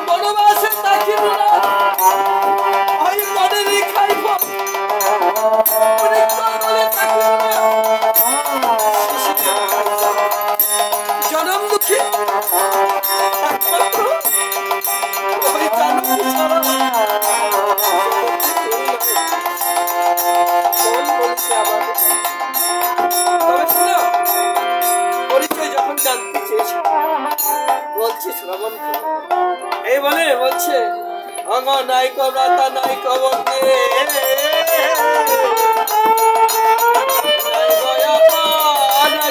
বনবাসে থাকিব না, ওই মনেরই খাইব, জনম দুঃখী একমাত্র ওই জানবি ছাড়া পরিচয় যখন জানতে চেয়েছে বলছি শ্রবণ এই বলে বলছে, অঙ্গ নাই কবরাতা নাই কবকে নাই গয়া পানা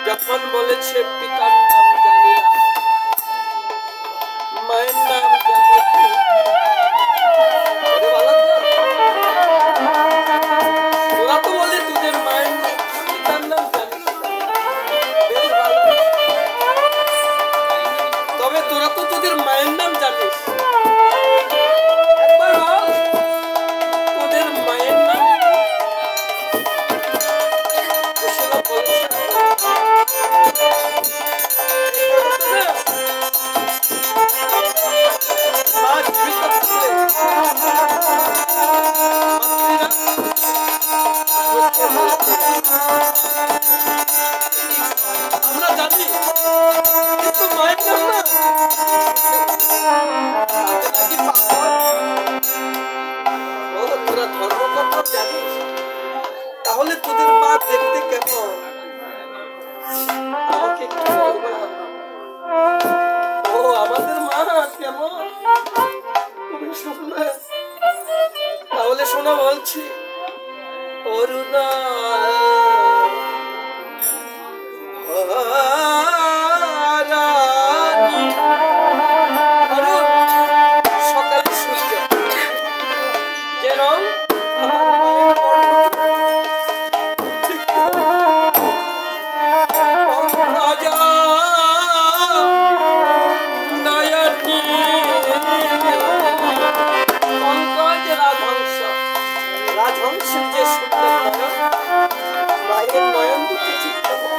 যখন বলেছে পিতার নাম জানি না, মায়ের নাম জানি কি? ওরা তো বলে তোদের মায়ের পিতার নাম জানি না। বেশ ভালো। তবে তোরা তো তোদের মায়ের নাম জানিস, একবার বল তোদের মায়ের নাম কি? কুশলা বলেছে আমরা জানি, কিন্তু মায়ের নাম না নাকি পাগল? ও তোরা ধর্মকর্তা জানিস, তাহলে তোদের মা দেখতে কেমন আমাকে একটু বলবা। ও আমাদের মা কেমন তুমি শুনবে? তাহলে শোনা বলছি। অরুণা সকালে সূর্য যে রং রাজহংসের যে সুন্দর নয়ন, মায়ের নয়ন দুটি ঠিক তেমন।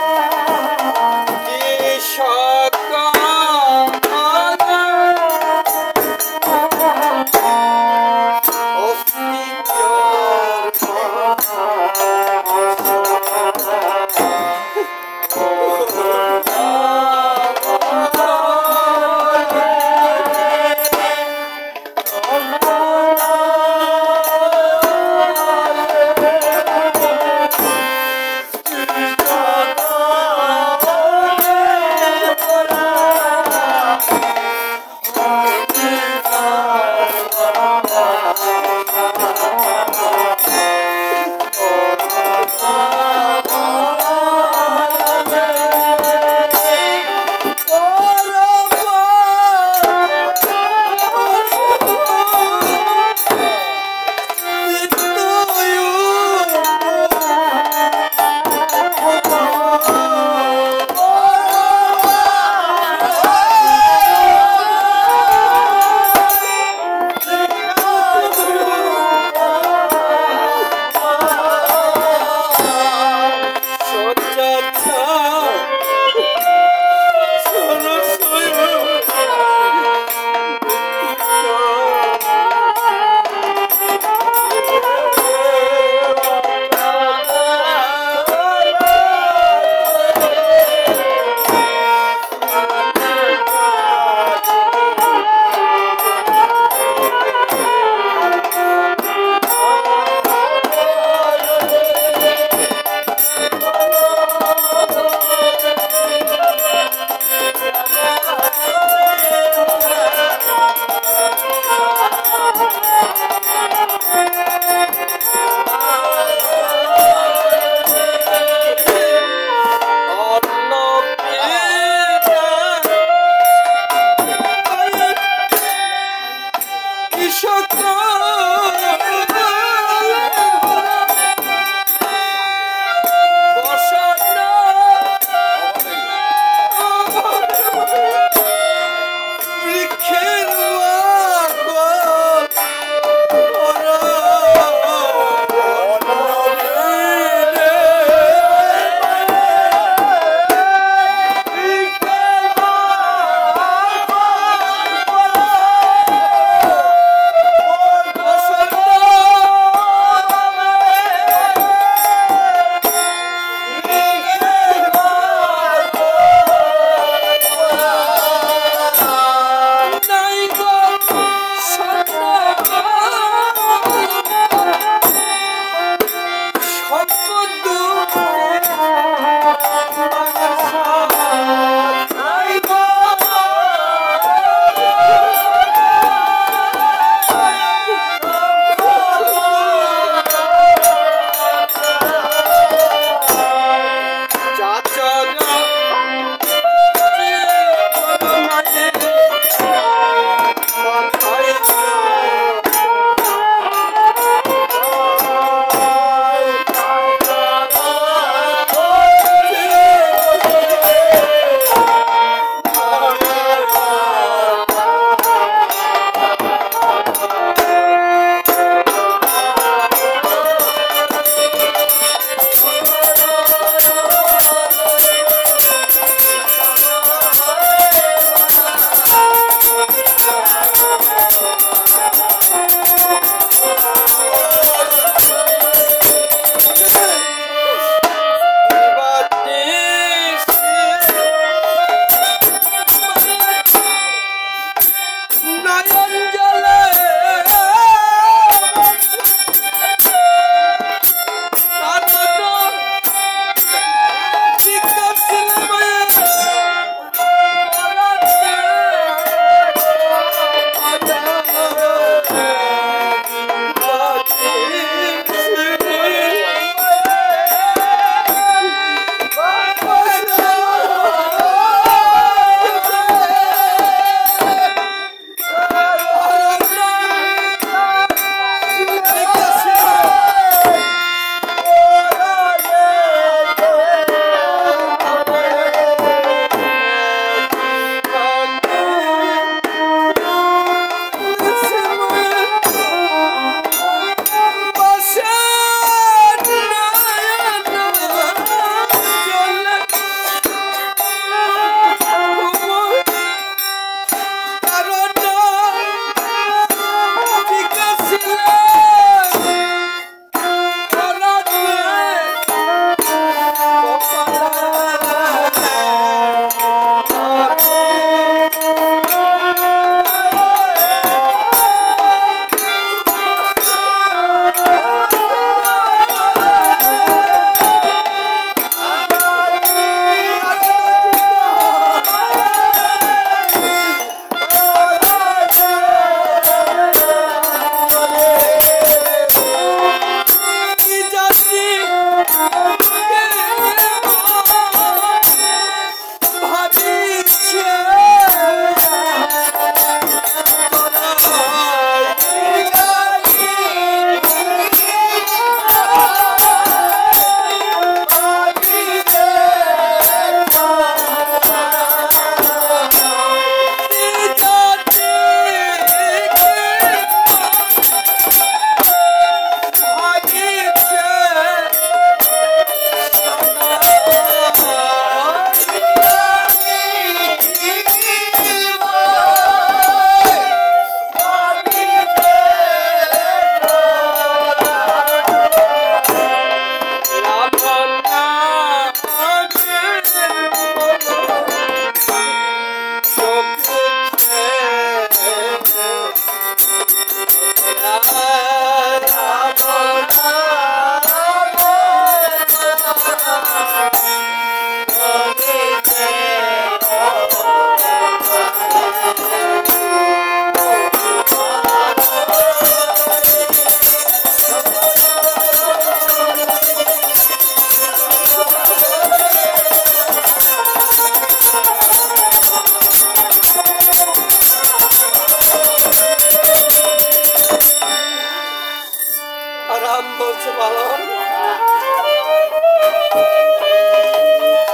হয়েছে বালক?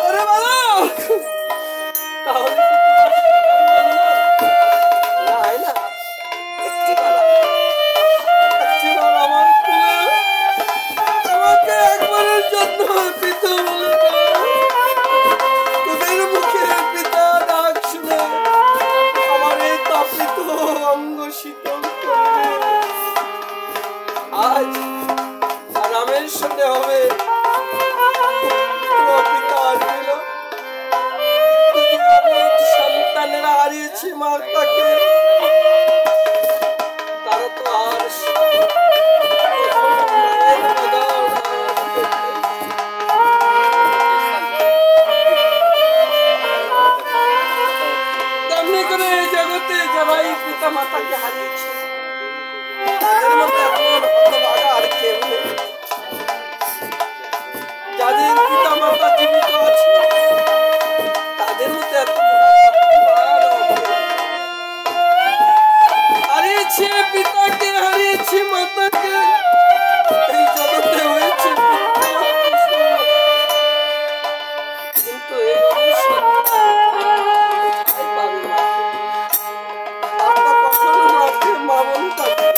ওরে বালক! তাহলে কি তোমার নাই না? একটিবার আমার কোলে আমাকে একবারের জন্য পিতা বলে দাও। তোদের মুখে পিতা ডাক শুনে আমার এই তাপিত অঙ্গ শীতল করে দে। আজ আরামের সাথে হবে পিতা আসছিল, সন্তানেরা হারিয়েছে মাতাকে, তারা তো আর তেমনি করে এই জগতে যারাই পিতা মাতাকে হারিয়েছে তাদের মধ্যে এমন হতভাগা আর কেউ নেই। যাদের পিতা মাতা জীবিত আছে তাদের মধ্যে এত হারিয়েছে পিতাকে, হারিয়েছে মাতাকে, এই জগতে হয়েছে কিন্তু এই কখনো মাকে মা বলে থাকে,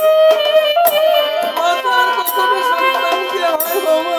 মা তো আর কখনো সন্তানকে হয় বাবা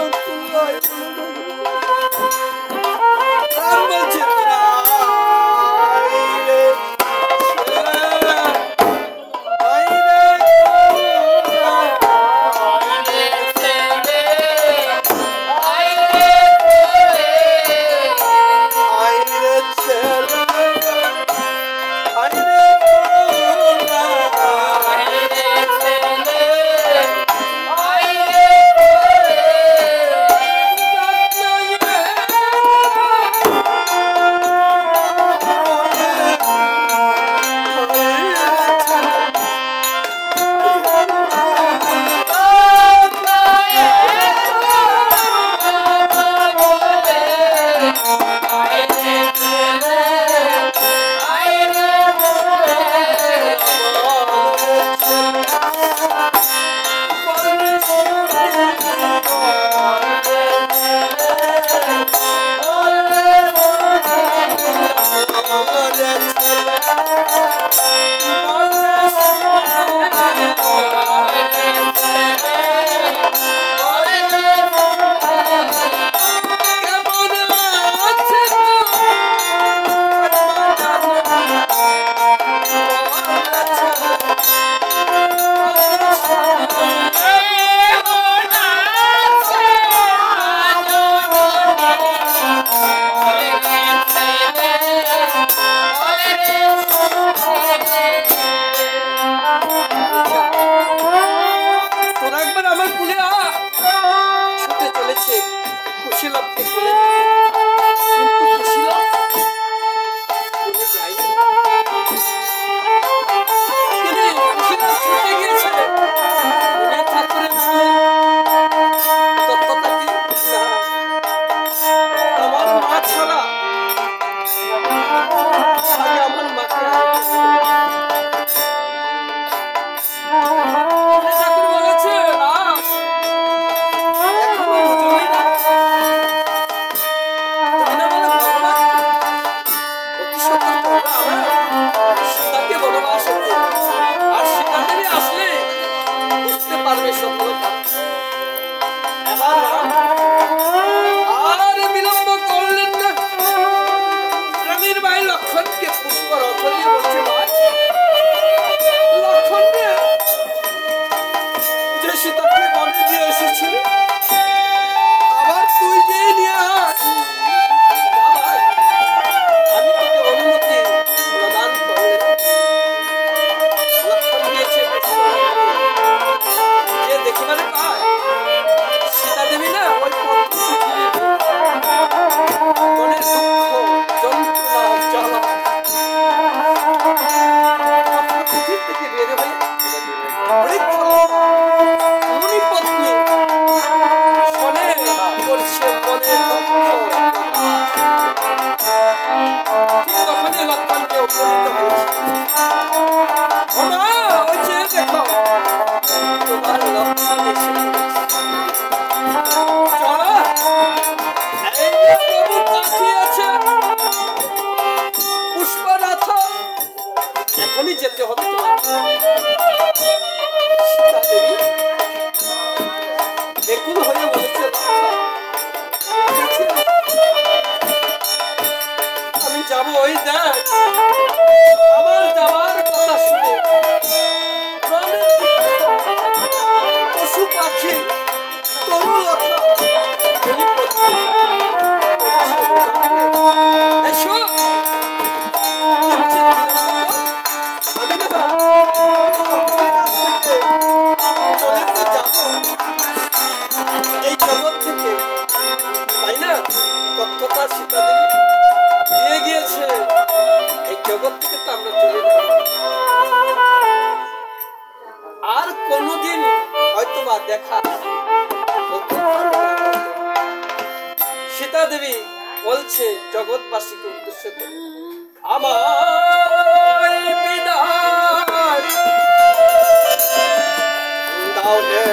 এখনই যেতে হবে তোমার। সীতা দেবী বেকুল হয়ে বলেছে, আমি যাবো, ওই দেখ আমার যাওয়ার কথা শুনে পশু পাখি তরুলতা এসো, আমি না এই জগৎ থেকে, তাই না? তথ্যটা সীতা দেবী দিয়ে গিয়েছে, এই জগৎ থেকে তো আমরা চলে যাব, আর কোনদিন হয়তো বা দেখা হতে পারবে না। সীতা দেবী বলছে জগৎবাসীকে উদ্দেশ্য করে, আমার বিদায় দাও হে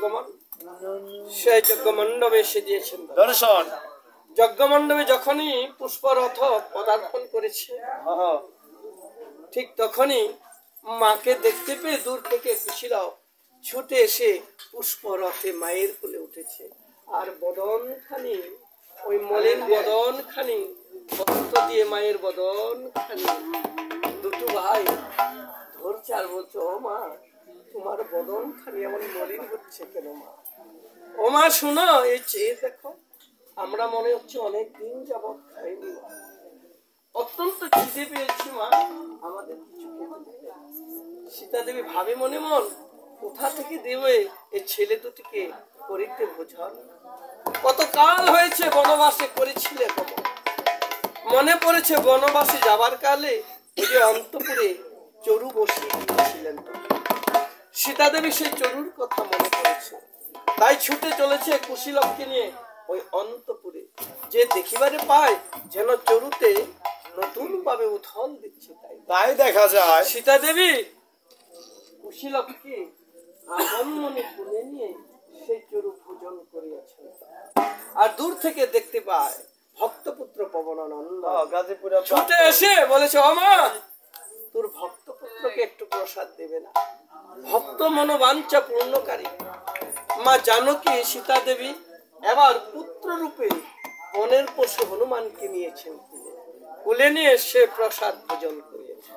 গমন, সেই যজ্ঞমণ্ডপে এসে দিয়েছেন দর্শন। যজ্ঞমণ্ডপে যখনই পুষ্পরথ পদার্পণ করেছে, ঠিক তখনই মাকে দেখতে পেয়ে দূর থেকে কুশীলব ছুটে এসে পুষ্পরথে মায়ের কোলে উঠেছে। আর বদন খানি, ওই মলিন বদন খানি বস্ত্র দিয়ে মায়ের বদন খানি দুটো ভাই ধরছে আর বলছে, ও মা তোমার বদন খানি এমন মলিন হচ্ছে কেন মা? ও মা শুনো, এই চেয়ে দেখো, আমরা মনে হচ্ছে অনেক দিন যাবৎ খাইনি, অত্যন্ত খিদে পেয়েছি মা, আমাদের কিছু খেতে দেবে? সীতা দেবী ভাবে মনে মন, কোথা থেকে দেবে এই ছেলে দুটিকে করিতে ভোজন? কত কাল হয়েছে বনবাসে করেছিলে কমল, মনে পড়েছে বনবাসে যাবার কালে ওই যে অন্তপুরে চরু বসিয়ে দিয়েছিলেন। সীতা দেবী সেই চরুর কথা মনে পড়েছে, তাই ছুটে চলেছে কুশীলবকে নিয়ে ওই অন্তপুরে। যে দেখিবারে পায় যেন চরুতে নতুন ভাবে উথল দিচ্ছে, তাই দেখা যায়। সীতা দেবী কুশীলবকে আগমনে তুলে নিয়ে সেই চরু ভোজন করিয়াছেন। আর দূর থেকে দেখতে পায় ভক্তপুত্র পবনানন্দ গাজীপুরে ছুটে এসে বলেছে, ও মা তোর ভক্তপুত্রকে একটু প্রসাদ দেবে না? ভক্ত মনোবাঞ্ছা পূর্ণকারী মা জানকী সীতা দেবী এবার পুত্র রূপে বনের পশু হনুমানকে নিয়েছেন কোলে নিয়ে সে প্রসাদ ভোজন করিয়েছে।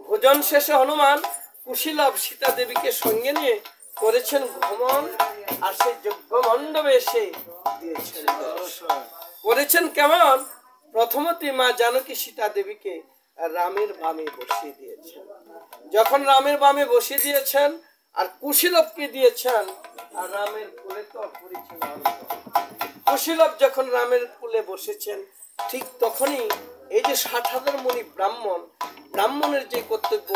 ভোজন শেষে হনুমান কুশীলব সীতা দেবীকে সঙ্গে নিয়ে করেছেন ভ্রমণ, আর সেই যজ্ঞ মণ্ডপে এসে দিয়েছেন। করেছেন কেমন? প্রথমতই মা জানকী সীতা দেবীকে রামের বামে বসিয়ে দিয়েছেন। যখন রামের বামে বসিয়ে দিয়েছেন আর কুশীলবকে দিয়েছেন, আর রামের কোলে তো করেছেন। কুশীলব যখন রামের কোলে বসেছেন, ঠিক তখনই এই যে 60,000 মুনি ব্রাহ্মণ, ব্রাহ্মণের যে কর্তব্য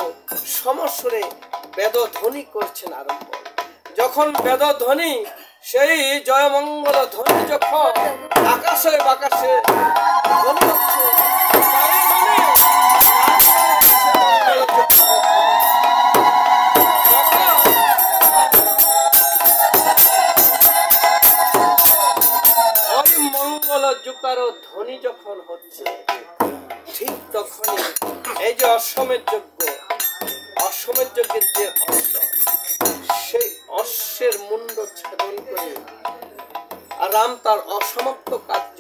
সমস্বরে বেদধ্বনি করছেন আরম্ভ। যখন বেদধ্বনি, সেই জয়মঙ্গল ধ্বনি যখন আকাশে বাকাশে ধ্বনি হচ্ছে, ওই মঙ্গল জুকার ধ্বনি যখন হচ্ছে, ঠিক তখনই এই যে অশ্বমেধ যজ্ঞ, অশ্বমেধ যজ্ঞের যে অশ্ব, সেই অশ্বের মুন্ড ছেদন করে আর রাম তার অসমাপ্ত কার্য,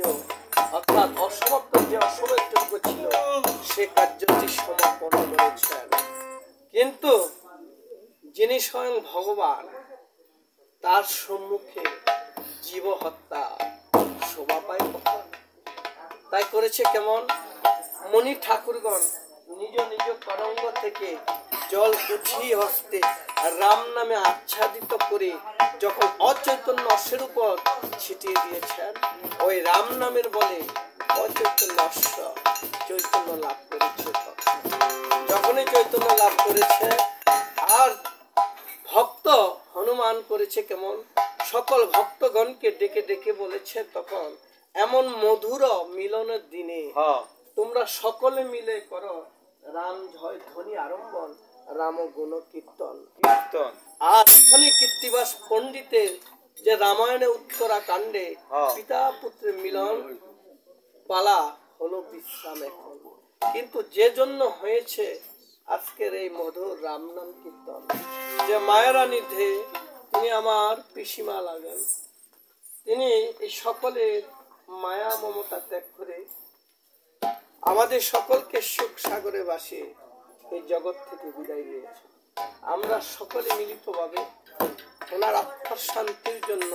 অর্থাৎ অসমাপ্ত যে অশ্বমেধ যজ্ঞ ছিল, সে কার্যটি সমাপন করেছেন। কিন্তু যিনি স্বয়ং ভগবান, তার সম্মুখে জীব হত্যা শোভা পায় কখন? তাই করেছে কেমন? মণি ঠাকুরগণ নিজ নিজ করঙ্গ থেকে জল উঠিয়ে হস্তে রাম নামে আচ্ছাদিত করে যখন অচৈতন্য অশ্বের উপর ছিটিয়ে দিয়েছেন, ওই রাম নামের বলে অচৈতন্য অশ্ব চৈতন্য লাভ করেছে। যখনই চৈতন্য লাভ করেছে, আর ভক্ত হনুমান করেছে কেমন? সকল ভক্তগণকে ডেকে ডেকে বলেছে তখন, এমন মধুর মিলনের দিনে তোমরা সকলে মিলে করো রাম জয় ধ্বনি আরম্ভন, রাম গুণ কীর্তন। আর এখানে কীর্তিবাস পণ্ডিতের যে রামায়ণে উত্তরা কাণ্ডে পিতা পুত্রের মিলন পালা হলো বিশ্রাম এখন। কিন্তু যে জন্য হয়েছে আজকের এই মধুর রাম নাম কীর্তন, যে মায়েরা নিধে তিনি আমার পিসিমা লাগেন, তিনি এই সকলের মায়া মমতা ত্যাগ করে আমাদের সকলকে সুখ সাগরে ভাসিয়ে এই জগৎ থেকে বিদায় নিয়েছে। আমরা সকলে মিলিতভাবে ওনার আত্মার শান্তির জন্য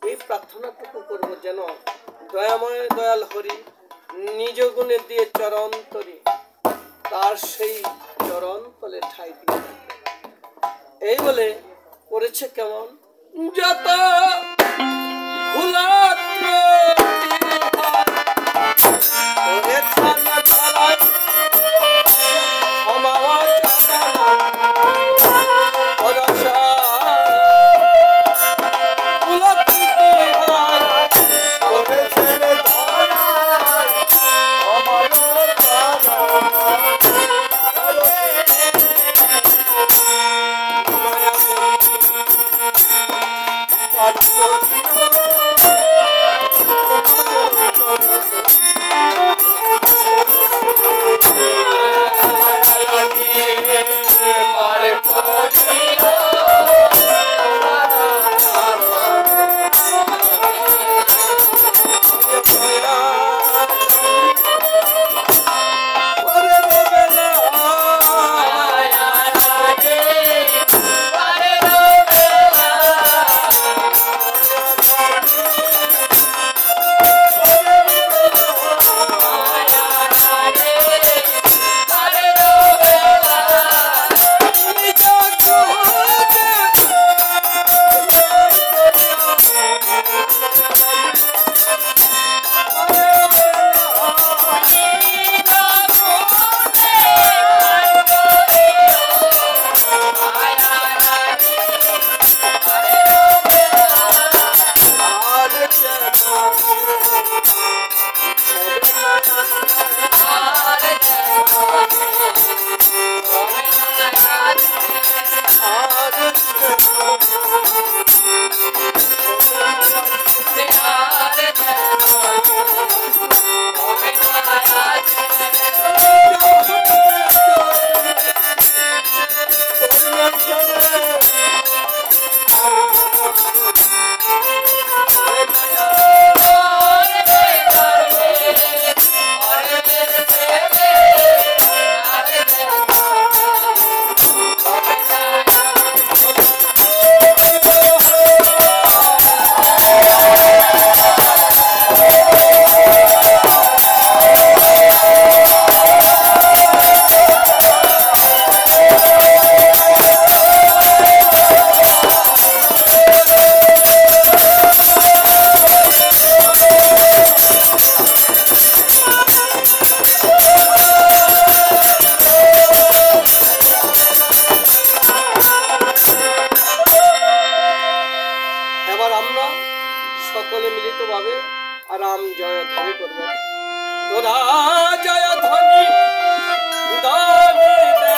এই প্রার্থনাটুকু করবো, যেন দয়াময় দয়াল হরি নিজ গুণে দিয়ে চরণ তরি তার সেই চরণ তলে ঠাই দিয়ে থাকে। এই বলে করেছে কেমন? যত সকলে মিলিত ভাবে রাম জয় ধ্বনি করবে। তোরা জয় ধ্বনি দানি দে